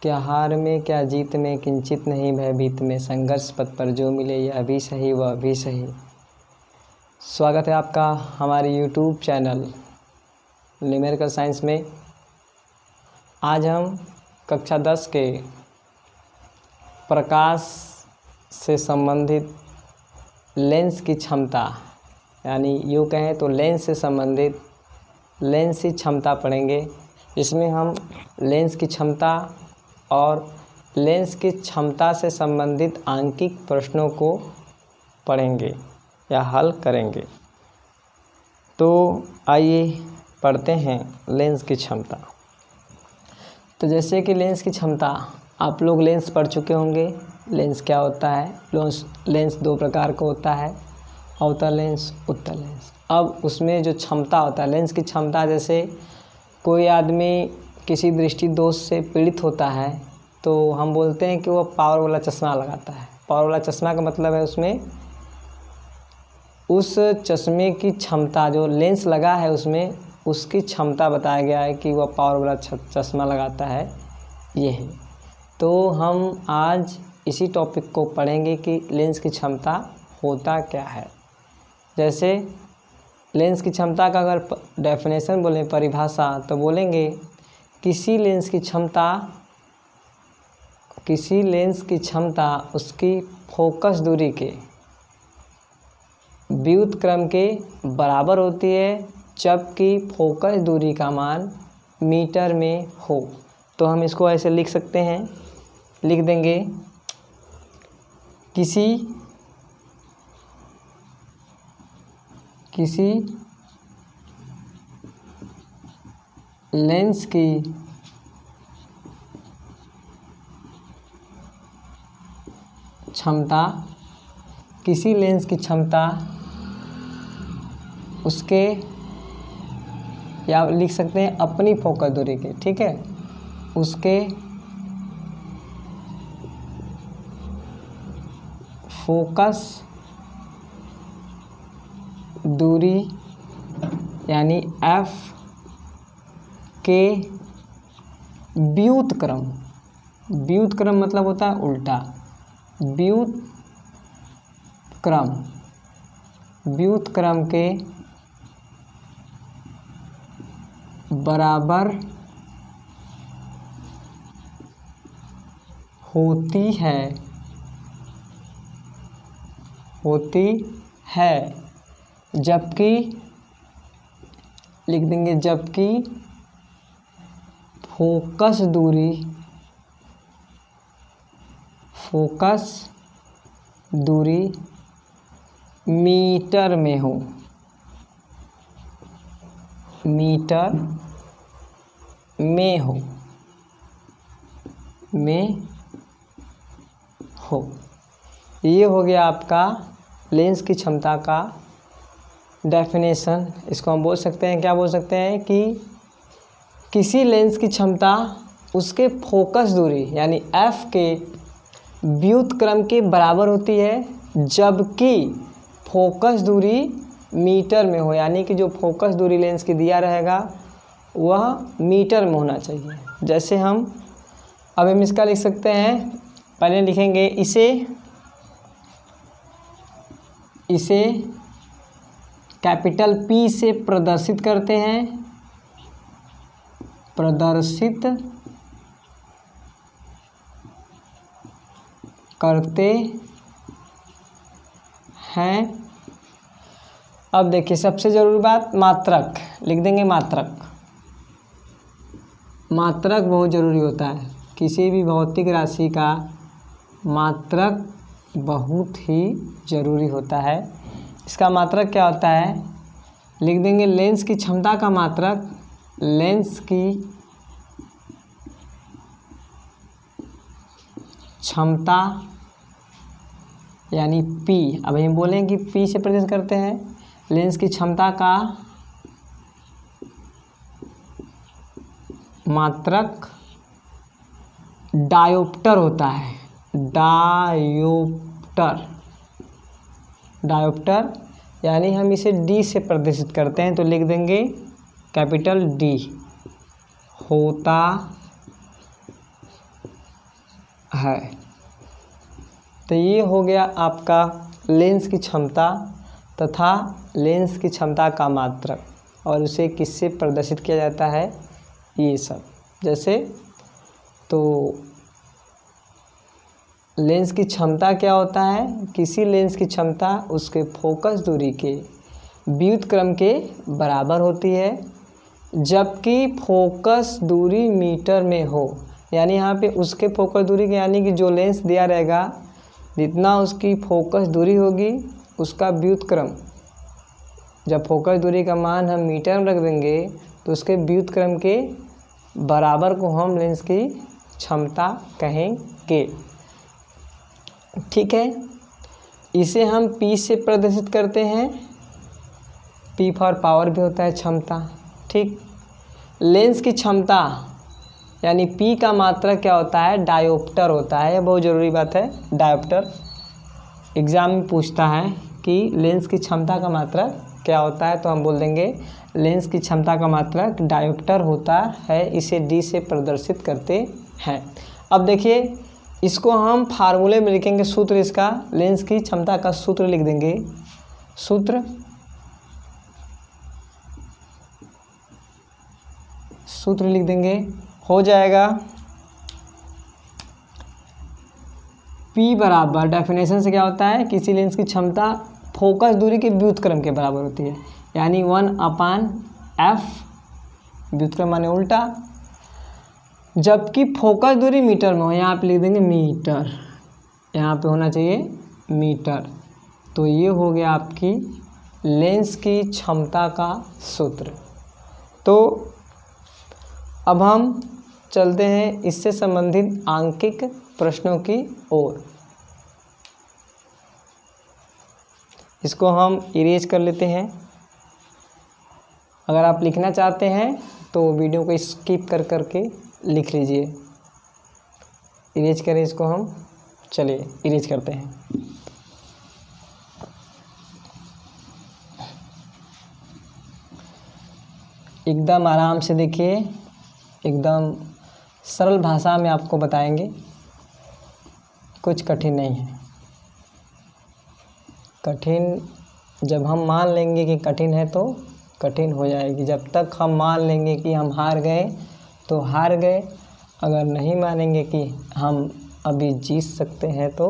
क्या हार में क्या जीत में किंचित नहीं भयभीत में, संघर्ष पथ पर जो मिले यह भी सही वह भी सही। स्वागत है आपका हमारे YouTube चैनल न्यूमेरिकल साइंस में। आज हम कक्षा 10 के प्रकाश से संबंधित लेंस की क्षमता, यानी यूँ कहें तो लेंस से संबंधित लेंस की क्षमता पढ़ेंगे। इसमें हम लेंस की क्षमता और लेंस की क्षमता से संबंधित आंकिक प्रश्नों को पढ़ेंगे या हल करेंगे। तो आइए पढ़ते हैं लेंस की क्षमता। तो जैसे कि लेंस की क्षमता, आप लोग लेंस पढ़ चुके होंगे। लेंस क्या होता है? लेंस दो प्रकार का होता है, अवतल लेंस, उत्तल लेंस। अब उसमें जो क्षमता होता है, लेंस की क्षमता, जैसे कोई आदमी किसी दृष्टि दोष से पीड़ित होता है तो हम बोलते हैं कि वो पावर वाला चश्मा लगाता है। पावर वाला चश्मा का मतलब है उसमें उस चश्मे की क्षमता, जो लेंस लगा है उसमें उसकी क्षमता बताया गया है कि वह पावर वाला चश्मा लगाता है, ये है। तो हम आज इसी टॉपिक को पढ़ेंगे कि लेंस की क्षमता होता क्या है। जैसे लेंस की क्षमता का अगर डेफिनेशन बोलें, परिभाषा, तो बोलेंगे किसी लेंस की क्षमता उसकी फोकस दूरी के व्युत्क्रम के बराबर होती है, जबकि फोकस दूरी का मान मीटर में हो। तो हम इसको ऐसे लिख सकते हैं, लिख देंगे किसी लेंस की क्षमता, किसी लेंस की क्षमता उसके, या लिख सकते हैं अपनी फोकस दूरी के, ठीक है, उसके फोकस दूरी यानी एफ के व्युत्क्रम, व्युत्क्रम मतलब होता है उल्टा, व्युत्क्रम के बराबर होती है, जबकि लिख देंगे जबकि फोकस दूरी मीटर में हो, ये हो गया आपका लेंस की क्षमता का डेफिनेशन। इसको हम बोल सकते हैं, क्या बोल सकते हैं कि किसी लेंस की क्षमता उसके फोकस दूरी यानी एफ के व्युत्क्रम के बराबर होती है, जबकि फोकस दूरी मीटर में हो, यानी कि जो फोकस दूरी लेंस की दिया रहेगा वह मीटर में होना चाहिए। जैसे हम इसका लिख सकते हैं, पहले लिखेंगे इसे कैपिटल P से प्रदर्शित करते हैं, अब देखिए सबसे ज़रूरी बात मात्रक, लिख देंगे मात्रक बहुत ज़रूरी होता है। किसी भी भौतिक राशि का मात्रक बहुत ही ज़रूरी होता है। इसका मात्रक क्या होता है? लिख देंगे लेंस की क्षमता का मात्रक, लेंस की क्षमता यानी P। अब हम बोलेंगे कि P से प्रदर्शित करते हैं लेंस की क्षमता का मात्रक डायोप्टर होता है, डायोप्टर यानी हम इसे D से प्रदर्शित करते हैं, तो लिख देंगे कैपिटल D होता है। तो ये हो गया आपका लेंस की क्षमता तथा लेंस की क्षमता का मात्रक, और उसे किससे प्रदर्शित किया जाता है, ये सब। जैसे तो लेंस की क्षमता क्या होता है, किसी लेंस की क्षमता उसके फोकस दूरी के व्युत्क्रम के बराबर होती है, जबकि फोकस दूरी मीटर में हो। यानी यहाँ पे उसके फोकस दूरी के, यानी कि जो लेंस दिया रहेगा जितना उसकी फोकस दूरी होगी उसका व्युत्क्रम, जब फोकस दूरी का मान हम मीटर में रख देंगे तो उसके व्युत्क्रम के बराबर को हम लेंस की क्षमता कहेंगे। ठीक है, इसे हम P से प्रदर्शित करते हैं। P फॉर पावर भी होता है क्षमता। ठीक, लेंस की क्षमता यानी P का मात्रक क्या होता है, डायोप्टर होता है। यह बहुत ज़रूरी बात है, डायोप्टर। एग्ज़ाम में पूछता है कि लेंस की क्षमता का मात्रक क्या होता है, तो हम बोल देंगे लेंस की क्षमता का मात्रक डायोप्टर होता है, इसे D से प्रदर्शित करते हैं। अब देखिए, इसको हम फार्मूले में लिखेंगे, सूत्र इसका, लेंस की क्षमता का सूत्र लिख देंगे। सूत्र लिख देंगे, हो जाएगा P बराबर, डेफिनेशन से क्या होता है, किसी लेंस की क्षमता फोकस दूरी के व्युत्क्रम के बराबर होती है, यानी 1/f, व्युत्क्रम माने उल्टा, जबकि फोकस दूरी मीटर में हो। यहाँ पे लिख देंगे मीटर, यहाँ पे होना चाहिए मीटर। तो ये हो गया आपकी लेंस की क्षमता का सूत्र। तो अब हम चलते हैं इससे संबंधित आंकिक प्रश्नों की ओर। इसको हम इरेज कर लेते हैं। अगर आप लिखना चाहते हैं तो वीडियो को स्किप कर करके लिख लीजिए। इरेज करें इसको हम, चलिए इरेज करते हैं। एकदम आराम से देखिए, एकदम सरल भाषा में आपको बताएंगे, कुछ कठिन नहीं है। कठिन जब हम मान लेंगे कि कठिन है तो कठिन हो जाएगी। जब तक हम मान लेंगे कि हम हार गए तो हार गए, अगर नहीं मानेंगे कि हम अभी जीत सकते हैं तो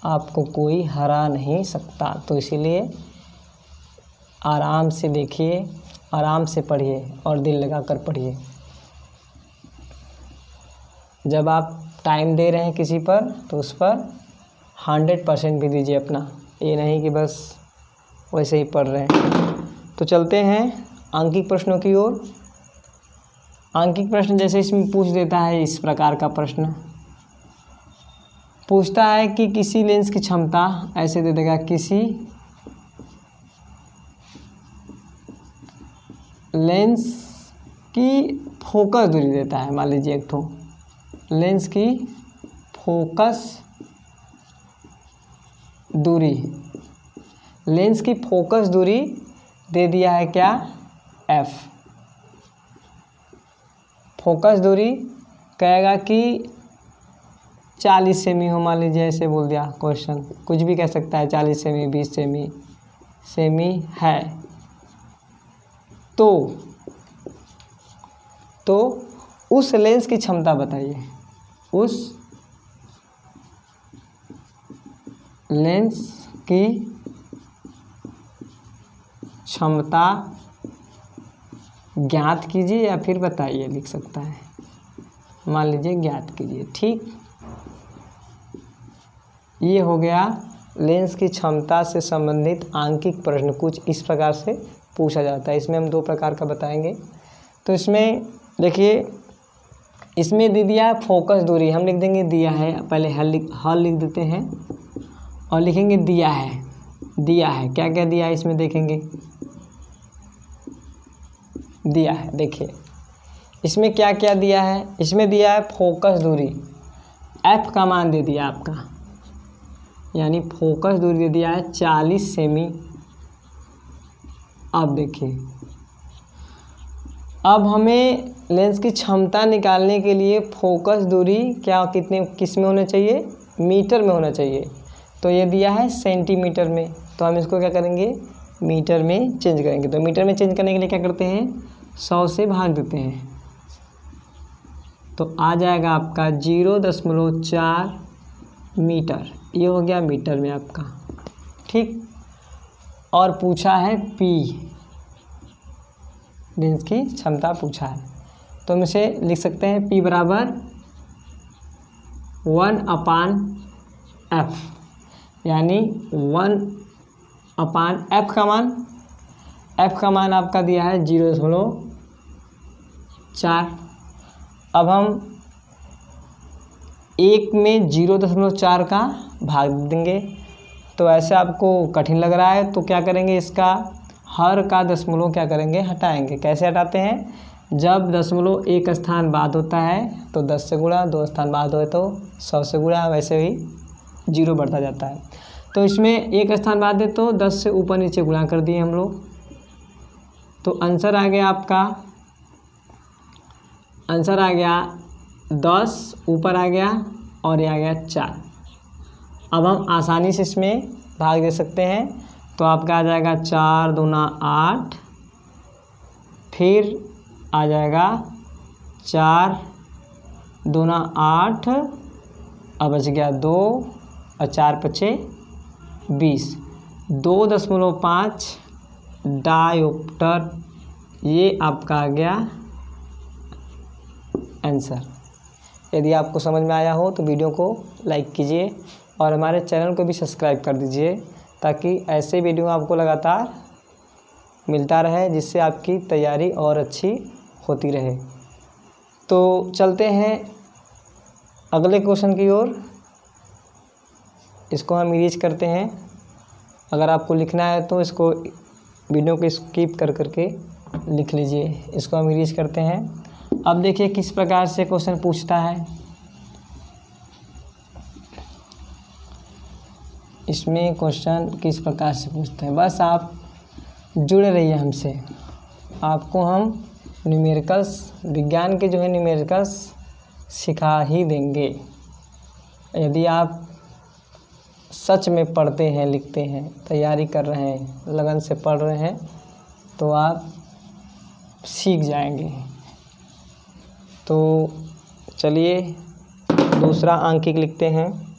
आपको कोई हरा नहीं सकता। तो इसीलिए आराम से देखिए, आराम से पढ़िए और दिल लगा कर पढ़िए। जब आप टाइम दे रहे हैं किसी पर तो उस पर 100% भी दीजिए अपना, ये नहीं कि बस वैसे ही पढ़ रहे हैं। तो चलते हैं आंकिक प्रश्नों की ओर। आंकिक प्रश्न जैसे इसमें पूछ देता है, इस प्रकार का प्रश्न पूछता है कि किसी लेंस की क्षमता, ऐसे दे देगा, किसी लेंस की फोकस दूरी देता है। मान लीजिए एक तो लेंस की फोकस दूरी, लेंस की फोकस दूरी दे दिया है क्या, f। फोकस दूरी कहेगा कि 40 सेमी हो, मान लीजिए, ऐसे बोल दिया क्वेश्चन, कुछ भी कह सकता है, 40 सेमी, 20 सेमी है। तो उस लेंस की क्षमता बताइए, उस लेंस की क्षमता ज्ञात कीजिए, या फिर बताइए लिख सकता है, मान लीजिए ज्ञात कीजिए। ठीक, ये हो गया लेंस की क्षमता से संबंधित आंकिक प्रश्न। कुछ इस प्रकार से पूछा जाता है। इसमें हम 2 प्रकार का बताएंगे। तो इसमें देखिए, इसमें दे दिया है फोकस दूरी, हम लिख देंगे दिया है, पहले हल लिख देते हैं और लिखेंगे दिया है। दिया है, क्या क्या दिया है इसमें देखेंगे, दिया है। देखिए इसमें क्या क्या दिया है, इसमें दिया है फोकस दूरी, f का मान दे दिया आपका, यानी फोकस दूरी दे दिया है 40 सेमी। अब देखिए, अब हमें लेंस की क्षमता निकालने के लिए फोकस दूरी क्या किस में होना चाहिए, मीटर में होना चाहिए। तो ये दिया है सेंटीमीटर में, तो हम इसको क्या करेंगे, मीटर में चेंज करेंगे। तो मीटर में चेंज करने के लिए क्या करते हैं, 100 से भाग देते हैं, तो आ जाएगा आपका 0.4 मीटर। ये हो गया मीटर में आपका, ठीक। और पूछा है पी, लेंस की क्षमता पूछा है, तो हम इसे लिख सकते हैं P बराबर 1/f, यानी 1/f का मान, f का मान आपका दिया है 0.4। अब हम 1 में 0.4 का भाग देंगे, तो ऐसे आपको कठिन लग रहा है तो क्या करेंगे, इसका हर का दशमलव क्या करेंगे, हटाएंगे। कैसे हटाते हैं, जब दशमलव एक स्थान बाद होता है तो 10 से गुणा, 2 स्थान बाद हो तो 100 से गुणा, वैसे ही 0 बढ़ता जाता है। तो इसमें एक स्थान बाद दे तो 10 से ऊपर नीचे गुणा कर दिए हम लोग, तो आंसर आ गया आपका, आंसर आ गया 10, ऊपर आ गया और ये आ गया 4। अब हम आसानी से इसमें भाग दे सकते हैं, तो आपका आ जाएगा 4 दूना 8, फिर आ जाएगा 4 दूना 8, अब बच गया 2 और 4 पचे 20, 2.5 डायोप्टर, ये आपका आ गया आंसर। यदि आपको समझ में आया हो तो वीडियो को लाइक कीजिए और हमारे चैनल को भी सब्सक्राइब कर दीजिए, ताकि ऐसे वीडियो आपको लगातार मिलता रहे, जिससे आपकी तैयारी और अच्छी होती रहे। तो चलते हैं अगले क्वेश्चन की ओर, इसको हम इरेज करते हैं। अगर आपको लिखना है तो इसको वीडियो को स्किप कर करके लिख लीजिए। इसको हम इरेज करते हैं। अब देखिए किस प्रकार से क्वेश्चन पूछता है। इसमें क्वेश्चन किस प्रकार से पूछते हैं, बस आप जुड़े रहिए हमसे। आपको हम न्यूमेरिकल्स, विज्ञान के जो है न्यूमेरिकल्स सिखा ही देंगे। यदि आप सच में पढ़ते हैं, लिखते हैं, तैयारी कर रहे हैं, लगन से पढ़ रहे हैं, तो आप सीख जाएंगे। तो चलिए दूसरा अंकित लिखते हैं,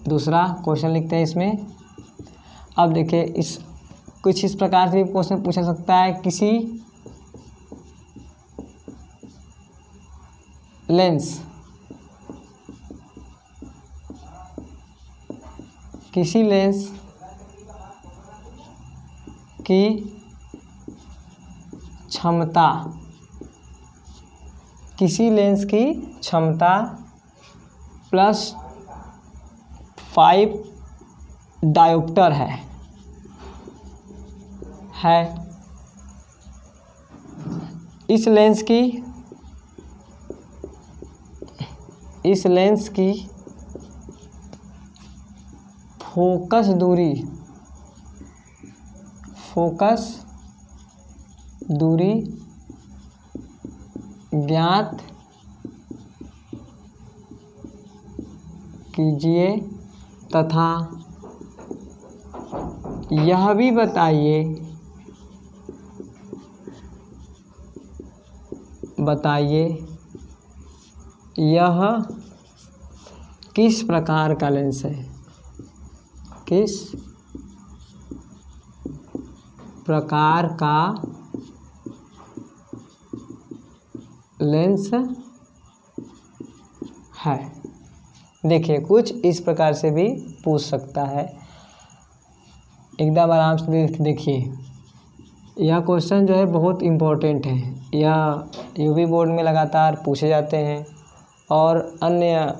दूसरा क्वेश्चन लिखते हैं इसमें। अब देखिए इस कुछ इस प्रकार से भी क्वेश्चन पूछा सकता है, किसी लेंस की क्षमता, किसी लेंस की क्षमता +5 डायोप्टर है। इस लेंस की फोकस दूरी ज्ञात कीजिए तथा यह भी बताइए यह किस प्रकार का लेंस है, किस प्रकार का लेंस है। देखिए कुछ इस प्रकार से भी पूछ सकता है। एकदम आराम से देखिए, यह क्वेश्चन जो है बहुत इम्पोर्टेंट है। यह यूपी बोर्ड में लगातार पूछे जाते हैं और अन्य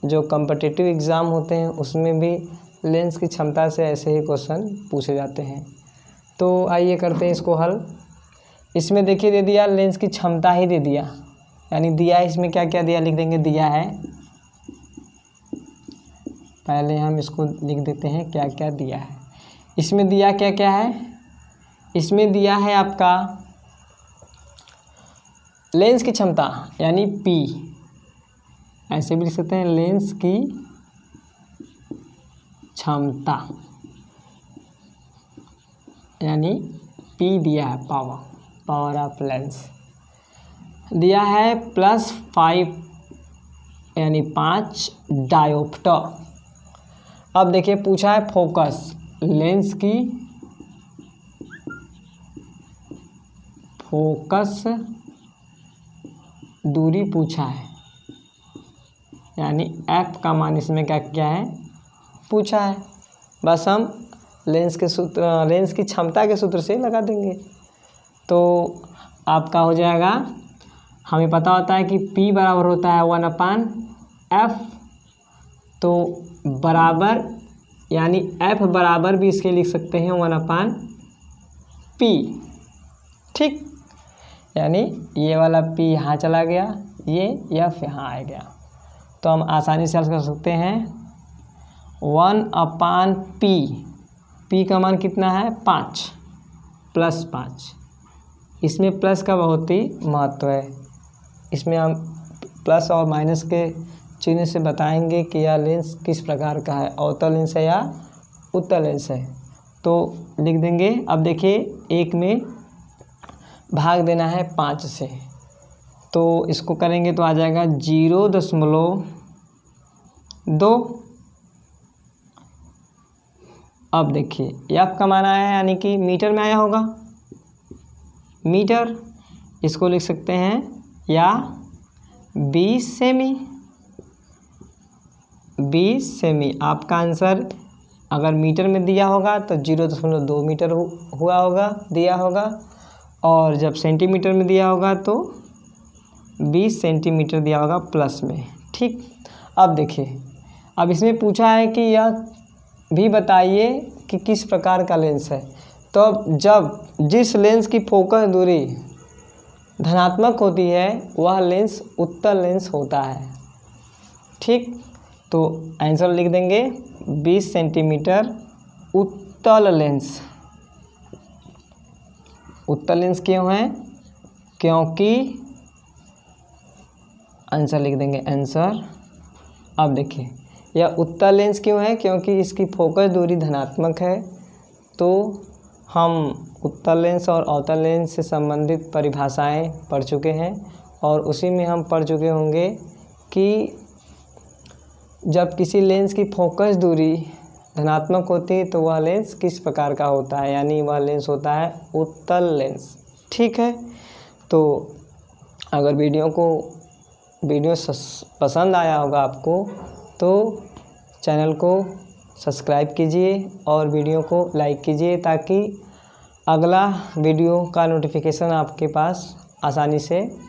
जो कॉम्पिटिटिव एग्ज़ाम होते हैं उसमें भी लेंस की क्षमता से ऐसे ही क्वेश्चन पूछे जाते हैं। तो आइए करते हैं इसको हल। इसमें देखिए दे दिया लेंस की क्षमता ही दे दिया, यानी दिया है, इसमें क्या क्या दिया लिख देंगे, दिया है। पहले हम इसको लिख देते हैं क्या क्या दिया है। इसमें दिया क्या क्या है, इसमें दिया है आपका लेंस की क्षमता यानी P, ऐसे भी लिख सकते हैं लेंस की क्षमता यानी P दिया है, पावर ऑफ लेंस दिया है +5 यानी 5 डायोप्टर। अब देखिए पूछा है फोकस, लेंस की फोकस दूरी पूछा है, यानी F का मान इसमें क्या किया है, पूछा है। बस हम लेंस की क्षमता के सूत्र से लगा देंगे। तो आपका हो जाएगा, हमें पता होता है कि P बराबर होता है 1/F, तो बराबर यानी F बराबर भी इसके लिख सकते हैं 1/P, ठीक। यानी ये वाला P यहाँ चला गया, ये F यहाँ आ गया, तो हम आसानी से हल कर सकते हैं 1/P। P का मान कितना है 5 +5, इसमें प्लस का बहुत ही महत्व है। इसमें हम प्लस और माइनस के चिन्ह से बताएंगे कि यह लेंस किस प्रकार का है, अवतल लेंस है या उत्तल लेंस है। तो लिख देंगे। अब देखिए 1 में भाग देना है 5 से, तो इसको करेंगे तो आ जाएगा 0.2। अब देखिए F का मान आया है, यानी कि मीटर में आया होगा, मीटर, इसको लिख सकते हैं या 20 सेमी। 20 सेमी आपका आंसर अगर मीटर में दिया होगा तो 0.2 मीटर हुआ होगा, दिया होगा, और जब सेंटीमीटर में दिया होगा तो 20 सेंटीमीटर दिया होगा प्लस में, ठीक। अब देखिए, अब इसमें पूछा है कि यह भी बताइए कि किस प्रकार का लेंस है। तो अब जब जिस लेंस की फोकस दूरी धनात्मक होती है वह लेंस उत्तल लेंस होता है, ठीक। तो आंसर लिख देंगे 20 सेंटीमीटर उत्तल लेंस। उत्तल लेंस क्यों है, क्योंकि आंसर लिख देंगे आंसर। अब देखिए यह उत्तल लेंस क्यों है, क्योंकि इसकी फोकस दूरी धनात्मक है। तो हम उत्तल लेंस और अवतल लेंस से संबंधित परिभाषाएं पढ़ चुके हैं, और उसी में हम पढ़ चुके होंगे कि जब किसी लेंस की फोकस दूरी धनात्मक होती है तो वह लेंस किस प्रकार का होता है, यानी वह लेंस होता है उत्तल लेंस, ठीक है। तो अगर वीडियो पसंद आया होगा आपको तो चैनल को सब्सक्राइब कीजिए और वीडियो को लाइक कीजिए, ताकि अगला वीडियो का नोटिफिकेशन आपके पास आसानी से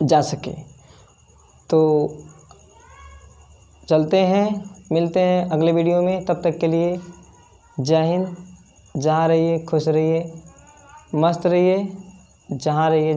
जा सके। तो चलते हैं, मिलते हैं अगले वीडियो में, तब तक के लिए जय हिंद। जहाँ रहिए खुश रहिए, मस्त रहिए, जहाँ रहिए